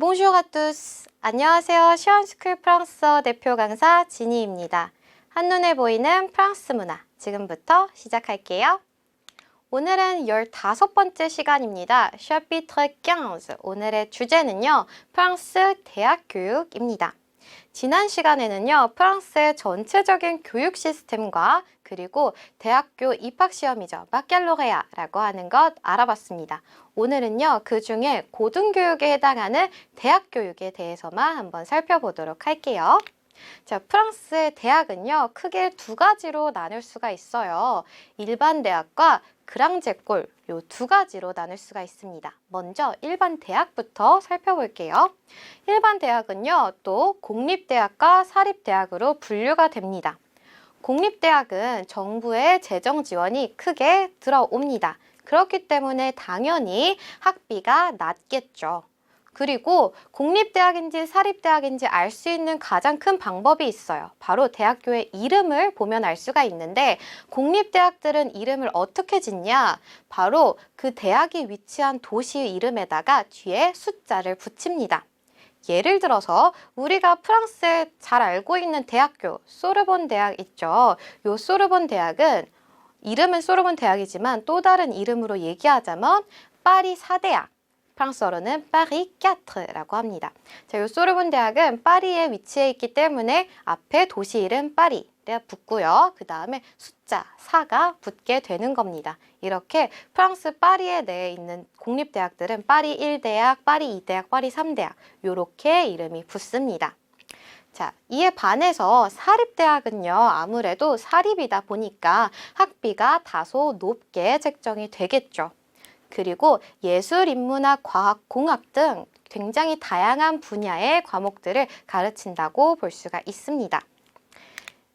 Bonjour à tous. 안녕하세요. 시원스쿨 프랑스어 대표 강사 지니입니다. 한눈에 보이는 프랑스 문화. 지금부터 시작할게요. 오늘은 15번째 시간입니다. chapitre 15. 오늘의 주제는요. 프랑스 대학 교육입니다. 지난 시간에는요. 프랑스의 전체적인 교육 시스템과 그리고 대학교 입학시험이죠. 바칼로레아라고 하는 것 알아봤습니다. 오늘은요. 그 중에 고등교육에 해당하는 대학교육에 대해서만 한번 살펴보도록 할게요. 자, 프랑스의 대학은요. 크게 두 가지로 나눌 수가 있어요. 일반 대학과 그랑제꼴 요 두 가지로 나눌 수가 있습니다. 먼저 일반 대학부터 살펴볼게요. 일반 대학은요. 또 공립대학과 사립대학으로 분류가 됩니다. 공립대학은 정부의 재정 지원이 크게 들어옵니다. 그렇기 때문에 당연히 학비가 낮겠죠. 그리고 공립대학인지 사립대학인지 알 수 있는 가장 큰 방법이 있어요. 바로 대학교의 이름을 보면 알 수가 있는데 공립대학들은 이름을 어떻게 짓냐? 바로 그 대학이 위치한 도시의 이름에다가 뒤에 숫자를 붙입니다. 예를 들어서 우리가 프랑스에 잘 알고 있는 대학교 소르본 대학 있죠. 요 소르본 대학은 이름은 소르본 대학이지만 또 다른 이름으로 얘기하자면 파리 4대학. 프랑스어로는 파리 4라고 합니다. 자, 요 소르본 대학은 파리에 위치해 있기 때문에 앞에 도시 이름 파리가 붙고요. 그 다음에 숫자 4가 붙게 되는 겁니다. 이렇게 프랑스 파리에 내에 있는 공립대학들은 파리 1대학, 파리 2대학, 파리 3대학 요렇게 이름이 붙습니다. 자, 이에 반해서 사립대학은요. 아무래도 사립이다 보니까 학비가 다소 높게 책정이 되겠죠. 그리고 예술, 인문학, 과학, 공학 등 굉장히 다양한 분야의 과목들을 가르친다고 볼 수가 있습니다.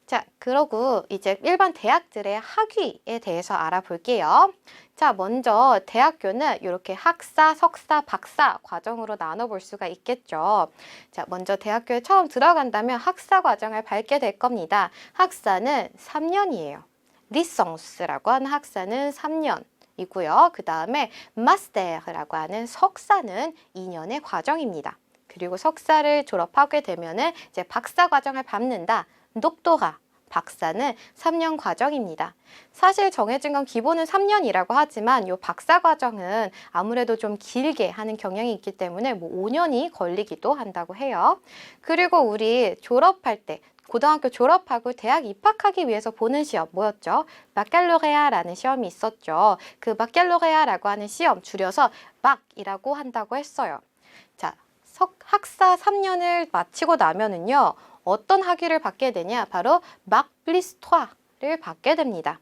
자, 그러고 이제 일반 대학들의 학위에 대해서 알아볼게요. 자, 먼저 대학교는 이렇게 학사, 석사, 박사 과정으로 나눠볼 수가 있겠죠. 자, 먼저 대학교에 처음 들어간다면 학사 과정을 밟게 될 겁니다. 학사는 3년이에요. 리성스라고 하는 학사는 3년. 이고요. 그 다음에 마스터라고 하는 석사는 2년의 과정입니다. 그리고 석사를 졸업하게 되면은 이제 박사 과정을 밟는다. 녹도가 박사는 3년 과정입니다. 사실 정해진 건 기본은 3년이라고 하지만 이 박사 과정은 아무래도 좀 길게 하는 경향이 있기 때문에 뭐 5년이 걸리기도 한다고 해요. 그리고 우리 졸업할 때 고등학교 졸업하고 대학 입학하기 위해서 보는 시험 뭐였죠? 바칼로레아라는 시험이 있었죠. 그 바칼로레아라고 하는 시험 줄여서 막이라고 한다고 했어요. 자, 학사 3년을 마치고 나면은요. 어떤 학위를 받게 되냐? 바로 막플리스토아를 받게 됩니다.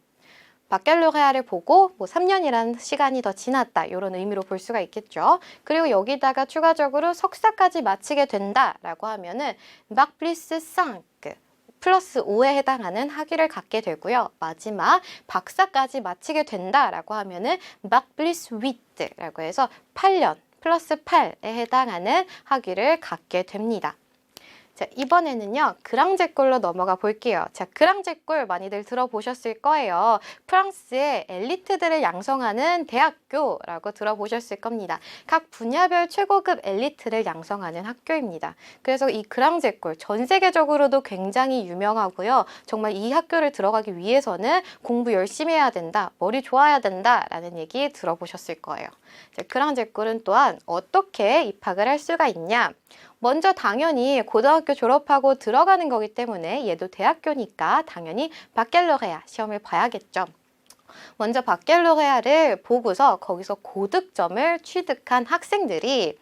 바칼로레아를 보고 뭐 3년이라는 시간이 더 지났다 이런 의미로 볼 수가 있겠죠. 그리고 여기다가 추가적으로 석사까지 마치게 된다라고 하면은 막플리스 5 플러스 5에 해당하는 학위를 갖게 되고요. 마지막 박사까지 마치게 된다라고 하면은 막플리스 8라고 해서 8년 플러스 8에 해당하는 학위를 갖게 됩니다. 자, 이번에는요. 그랑제꼴로 넘어가 볼게요. 자, 그랑제꼴 많이들 들어보셨을 거예요. 프랑스의 엘리트들을 양성하는 대학교라고 들어보셨을 겁니다. 각 분야별 최고급 엘리트를 양성하는 학교입니다. 그래서 이 그랑제꼴 전 세계적으로도 굉장히 유명하고요. 정말 이 학교를 들어가기 위해서는 공부 열심히 해야 된다, 머리 좋아야 된다라는 얘기 들어보셨을 거예요. 자, 그랑제꼴은 또한 어떻게 입학을 할 수가 있냐? 먼저 당연히 고등학교 졸업하고 들어가는 거기 때문에 얘도 대학교니까 당연히 바칼로레아 시험을 봐야겠죠. 먼저 바칼로레아를 보고서 거기서 고득점을 취득한 학생들이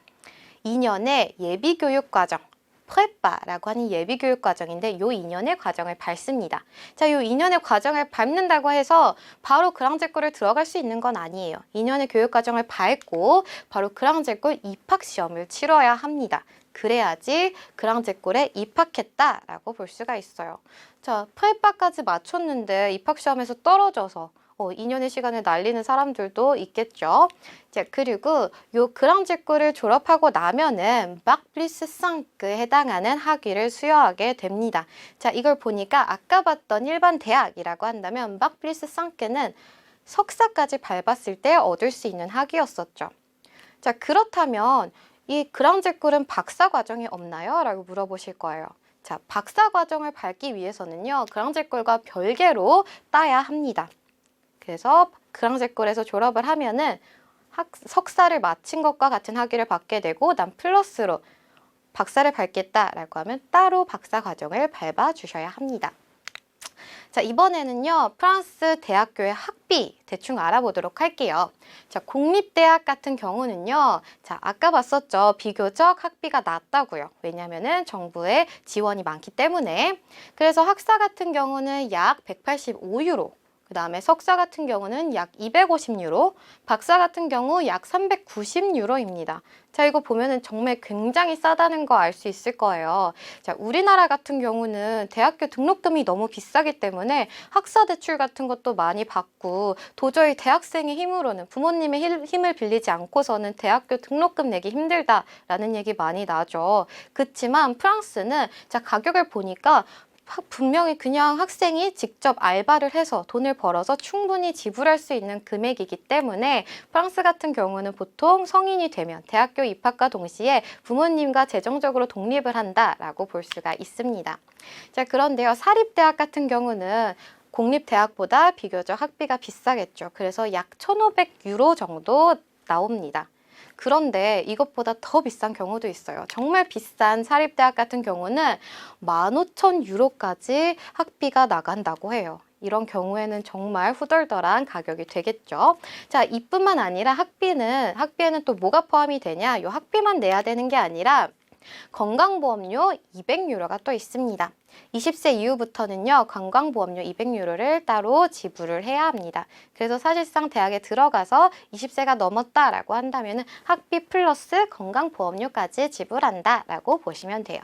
2년의 예비교육과정 프레빠라고 하는 예비교육 과정인데 요 2년의 과정을 밟습니다. 자, 요 2년의 과정을 밟는다고 해서 바로 그랑제꼴을 들어갈 수 있는 건 아니에요. 2년의 교육 과정을 밟고 바로 그랑제꼴 입학 시험을 치러야 합니다. 그래야지 그랑제꼴에 입학했다라고 볼 수가 있어요. 자, 프레빠까지 마쳤는데 입학 시험에서 떨어져서 2년의 시간을 날리는 사람들도 있겠죠. 자, 그리고 요 그랑제꼴을 졸업하고 나면은 막플리스 5에 해당하는 학위를 수여하게 됩니다. 자, 이걸 보니까 아까 봤던 일반 대학이라고 한다면 막플리스 5는 석사까지 밟았을 때 얻을 수 있는 학위였었죠. 자, 그렇다면 이 그랑제꿀은 박사 과정이 없나요? 라고 물어보실 거예요. 자, 박사 과정을 밟기 위해서는요, 그랑제꿀과 별개로 따야 합니다. 그래서 그랑제꿀에서 졸업을 하면은 석사를 마친 것과 같은 학위를 받게 되고, 난 플러스로 박사를 밟겠다라고 하면 따로 박사 과정을 밟아 주셔야 합니다. 자, 이번에는요, 프랑스 대학교의 학비 대충 알아보도록 할게요. 자, 공립대학 같은 경우는요, 자, 아까 봤었죠. 비교적 학비가 낮다고요. 왜냐면은 정부의 지원이 많기 때문에. 그래서 학사 같은 경우는 약 185유로, 그 다음에 석사 같은 경우는 약 250유로, 박사 같은 경우 약 390유로입니다. 자, 이거 보면은 정말 굉장히 싸다는 거 알 수 있을 거예요. 자, 우리나라 같은 경우는 대학교 등록금이 너무 비싸기 때문에 학사 대출 같은 것도 많이 받고, 도저히 대학생의 힘으로는, 부모님의 힘을 빌리지 않고서는 대학교 등록금 내기 힘들다라는 얘기 많이 나죠. 그렇지만 프랑스는 자, 가격을 보니까 분명히 그냥 학생이 직접 알바를 해서 돈을 벌어서 충분히 지불할 수 있는 금액이기 때문에 프랑스 같은 경우는 보통 성인이 되면 대학교 입학과 동시에 부모님과 재정적으로 독립을 한다라고 볼 수가 있습니다. 자, 그런데요, 사립대학 같은 경우는 공립대학보다 비교적 학비가 비싸겠죠. 그래서 약 1,500유로 정도 나옵니다. 그런데 이것보다 더 비싼 경우도 있어요. 정말 비싼 사립대학 같은 경우는 15,000유로까지 학비가 나간다고 해요. 이런 경우에는 정말 후덜덜한 가격이 되겠죠. 자, 이뿐만 아니라 학비에는 또 뭐가 포함이 되냐? 이 학비만 내야 되는 게 아니라 건강보험료 200유로가 또 있습니다. 20세 이후부터는요, 건강보험료 200유로를 따로 지불을 해야 합니다. 그래서 사실상 대학에 들어가서 20세가 넘었다라고 한다면 학비 플러스 건강보험료까지 지불한다라고 보시면 돼요.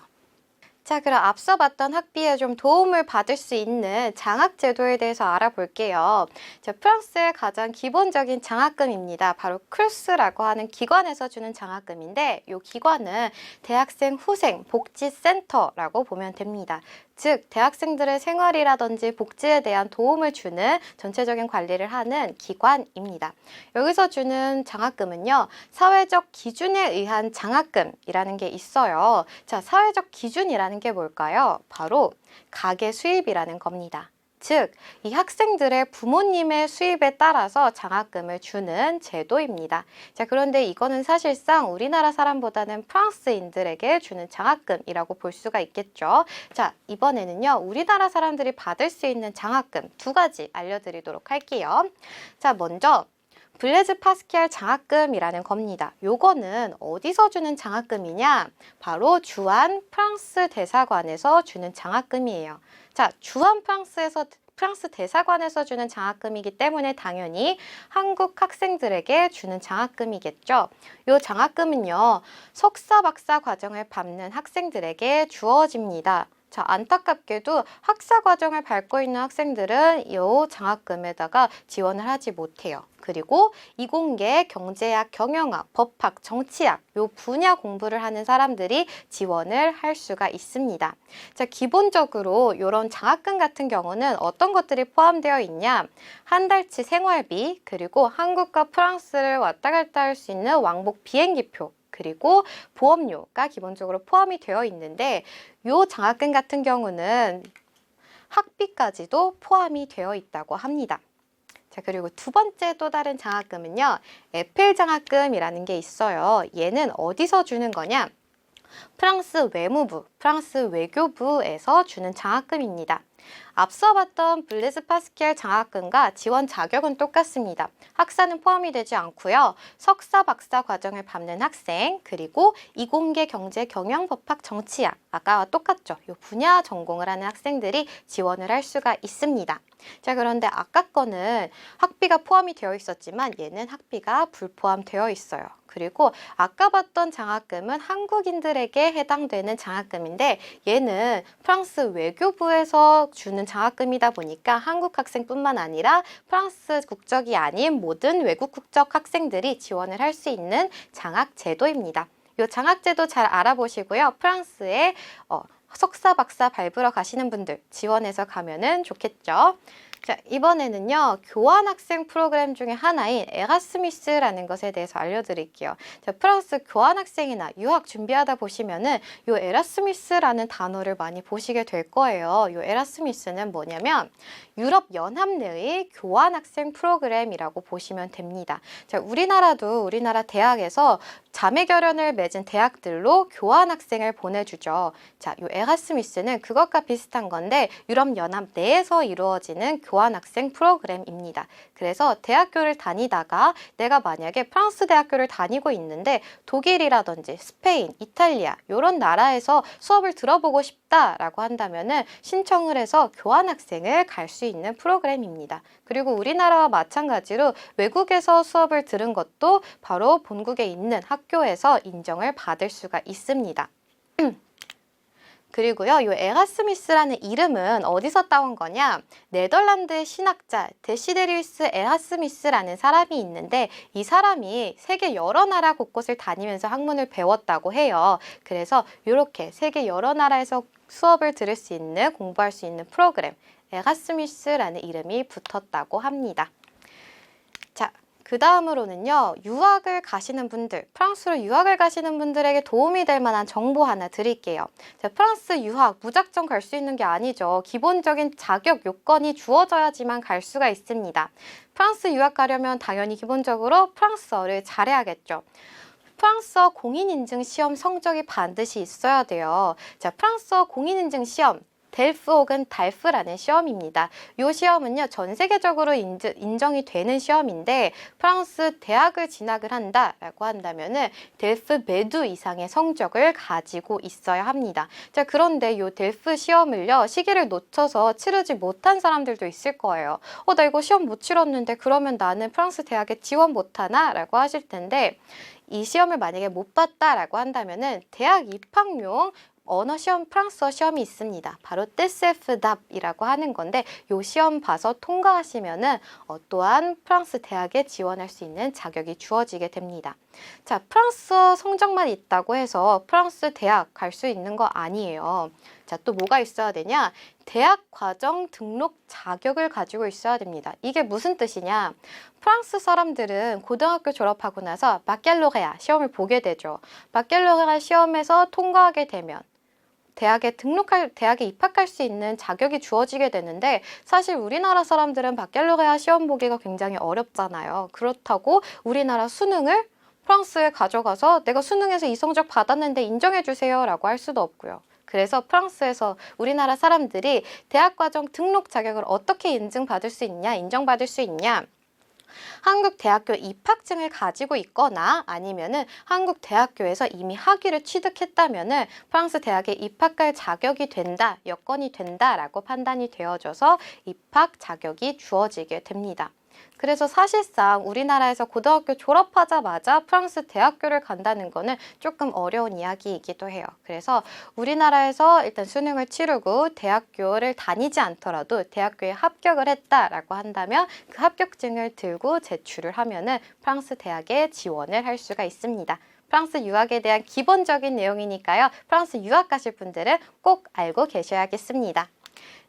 자, 그럼 앞서 봤던 학비에 좀 도움을 받을 수 있는 장학제도에 대해서 알아볼게요. 자, 프랑스의 가장 기본적인 장학금입니다. 바로 크루스라고 하는 기관에서 주는 장학금인데, 이 기관은 대학생 후생 복지센터라고 보면 됩니다. 즉, 대학생들의 생활이라든지 복지에 대한 도움을 주는 전체적인 관리를 하는 기관입니다. 여기서 주는 장학금은요, 사회적 기준에 의한 장학금이라는 게 있어요. 자, 사회적 기준이라는 게 뭘까요? 바로 가계 수입이라는 겁니다. 즉, 이 학생들의 부모님의 수입에 따라서 장학금을 주는 제도입니다. 자, 그런데 이거는 사실상 우리나라 사람보다는 프랑스인들에게 주는 장학금이라고 볼 수가 있겠죠. 자, 이번에는요, 우리나라 사람들이 받을 수 있는 장학금 2가지 알려드리도록 할게요. 자, 먼저 블레즈 파스칼 장학금이라는 겁니다. 요거는 어디서 주는 장학금이냐? 바로 주한 프랑스 대사관에서 주는 장학금이에요. 자, 주한 프랑스 대사관에서 주는 장학금이기 때문에 당연히 한국 학생들에게 주는 장학금이겠죠. 요 장학금은요, 석사, 박사 과정을 밟는 학생들에게 주어집니다. 자, 안타깝게도 학사 과정을 밟고 있는 학생들은 이 장학금에다가 지원을 하지 못해요. 그리고 이공계, 경제학, 경영학, 법학, 정치학 요 분야 공부를 하는 사람들이 지원을 할 수가 있습니다. 자, 기본적으로 이런 장학금 같은 경우는 어떤 것들이 포함되어 있냐? 한 달치 생활비, 그리고 한국과 프랑스를 왔다 갔다 할 수 있는 왕복 비행기표, 그리고 보험료가 기본적으로 포함이 되어 있는데, 이 장학금 같은 경우는 학비까지도 포함이 되어 있다고 합니다. 자, 그리고 두 번째 또 다른 장학금은요, 에펠 장학금이라는 게 있어요. 얘는 어디서 주는 거냐? 프랑스 외무부, 프랑스 외교부에서 주는 장학금입니다. 앞서 봤던 블레즈 파스칼 장학금과 지원 자격은 똑같습니다. 학사는 포함이 되지 않고요. 석사, 박사 과정을 밟는 학생, 그리고 이공계, 경제, 경영, 법학, 정치학 아까와 똑같죠. 이 분야 전공을 하는 학생들이 지원을 할 수가 있습니다. 자, 그런데 아까 거는 학비가 포함이 되어 있었지만 얘는 학비가 불포함되어 있어요. 그리고 아까 봤던 장학금은 한국인들에게 해당되는 장학금인데, 얘는 프랑스 외교부에서 주는 장학금이다 보니까 한국 학생뿐만 아니라 프랑스 국적이 아닌 모든 외국 국적 학생들이 지원을 할 수 있는 장학제도입니다. 이 장학제도 잘 알아보시고요. 프랑스에 석사, 박사 밟으러 가시는 분들 지원해서 가면은 좋겠죠. 자, 이번에는요, 교환학생 프로그램 중에 하나인 에라스미스라는 것에 대해서 알려드릴게요. 자, 프랑스 교환학생이나 유학 준비하다 보시면은 요 에라스미스라는 단어를 많이 보시게 될 거예요. 요 에라스미스는 뭐냐면 유럽 연합 내의 교환학생 프로그램이라고 보시면 됩니다. 자, 우리나라 대학에서 자매 결연을 맺은 대학들로 교환학생을 보내주죠. 자, 요 에라스미스는 그것과 비슷한 건데 유럽 연합 내에서 이루어지는 교환학생 프로그램입니다. 그래서 대학교를 다니다가 내가 만약에 프랑스 대학교를 다니고 있는데 독일이라든지 스페인, 이탈리아 이런 나라에서 수업을 들어보고 싶다라고 한다면은 신청을 해서 교환학생을 갈 수 있는 프로그램입니다. 그리고 우리나라와 마찬가지로 외국에서 수업을 들은 것도 바로 본국에 있는 학교에서 인정을 받을 수가 있습니다. 그리고요, 이 에라스미스라는 이름은 어디서 따온 거냐? 네덜란드의 신학자 데시데리우스 에라스미스라는 사람이 있는데 이 사람이 세계 여러 나라 곳곳을 다니면서 학문을 배웠다고 해요. 그래서 이렇게 세계 여러 나라에서 수업을 들을 수 있는, 공부할 수 있는 프로그램 에라스미스라는 이름이 붙었다고 합니다. 자, 그 다음으로는요, 유학을 가시는 분들, 프랑스로 유학을 가시는 분들에게 도움이 될 만한 정보 하나 드릴게요. 자, 프랑스 유학 무작정 갈 수 있는 게 아니죠. 기본적인 자격 요건이 주어져야지만 갈 수가 있습니다. 프랑스 유학 가려면 당연히 기본적으로 프랑스어를 잘해야겠죠. 프랑스어 공인인증 시험 성적이 반드시 있어야 돼요. 자, 프랑스어 공인인증 시험 델프 혹은 달프라는 시험입니다. 이 시험은요, 전 세계적으로 인정이 되는 시험인데 프랑스 대학을 진학을 한다라고 한다면은 델프 매두 이상의 성적을 가지고 있어야 합니다. 자, 그런데 이 델프 시험을요, 시기를 놓쳐서 치르지 못한 사람들도 있을 거예요. 나 이거 시험 못 치렀는데 그러면 나는 프랑스 대학에 지원 못하나? 라고 하실 텐데 이 시험을 만약에 못 봤다라고 한다면은 대학 입학용 언어 시험, 프랑스어 시험이 있습니다. 바로 TESFDAP이라고 하는 건데 이 시험 봐서 통과하시면은 또한 프랑스 대학에 지원할 수 있는 자격이 주어지게 됩니다. 자, 프랑스어 성적만 있다고 해서 프랑스 대학 갈 수 있는 거 아니에요. 자, 또 뭐가 있어야 되냐? 대학 과정 등록 자격을 가지고 있어야 됩니다. 이게 무슨 뜻이냐? 프랑스 사람들은 고등학교 졸업하고 나서 바켈로레아 시험을 보게 되죠. 바켈로레아 시험에서 통과하게 되면 대학에 입학할 수 있는 자격이 주어지게 되는데 사실 우리나라 사람들은 바켈로레아 시험 보기가 굉장히 어렵잖아요. 그렇다고 우리나라 수능을 프랑스에 가져가서 내가 수능에서 이 성적 받았는데 인정해 주세요 라고 할 수도 없고요. 그래서 프랑스에서 우리나라 사람들이 대학과정 등록 자격을 어떻게 인정받을 수 있냐? 한국 대학교 입학증을 가지고 있거나 아니면은 한국 대학교에서 이미 학위를 취득했다면은 프랑스 대학에 입학할 자격이 된다, 여건이 된다라고 판단이 되어져서 입학 자격이 주어지게 됩니다. 그래서 사실상 우리나라에서 고등학교 졸업하자마자 프랑스 대학교를 간다는 거는 조금 어려운 이야기이기도 해요. 그래서 우리나라에서 일단 수능을 치르고 대학교를 다니지 않더라도 대학교에 합격을 했다라고 한다면 그 합격증을 들고 제출을 하면은 프랑스 대학에 지원을 할 수가 있습니다. 프랑스 유학에 대한 기본적인 내용이니까요. 프랑스 유학 가실 분들은 꼭 알고 계셔야겠습니다.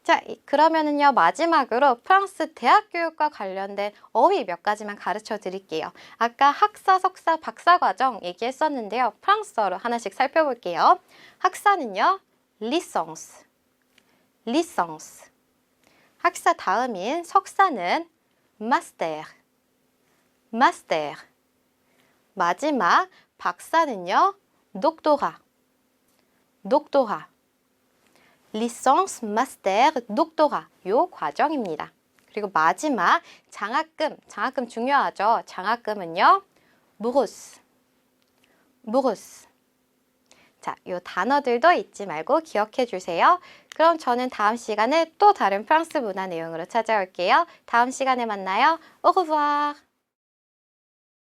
자, 그러면은요, 마지막으로 프랑스 대학 교육과 관련된 어휘 몇 가지만 가르쳐 드릴게요. 아까 학사, 석사, 박사 과정 얘기했었는데요. 프랑스어로 하나씩 살펴볼게요. 학사는요, licence. 학사 다음인 석사는 master. 마지막 박사는요, doctorat. 리선스, 마스터, 독도라 요 과정입니다. 그리고 마지막 장학금 중요하죠. 장학금은요, 무르스. 자, 요 단어들도 잊지 말고 기억해 주세요. 그럼 저는 다음 시간에 또 다른 프랑스 문화 내용으로 찾아올게요. 다음 시간에 만나요. Au revoir.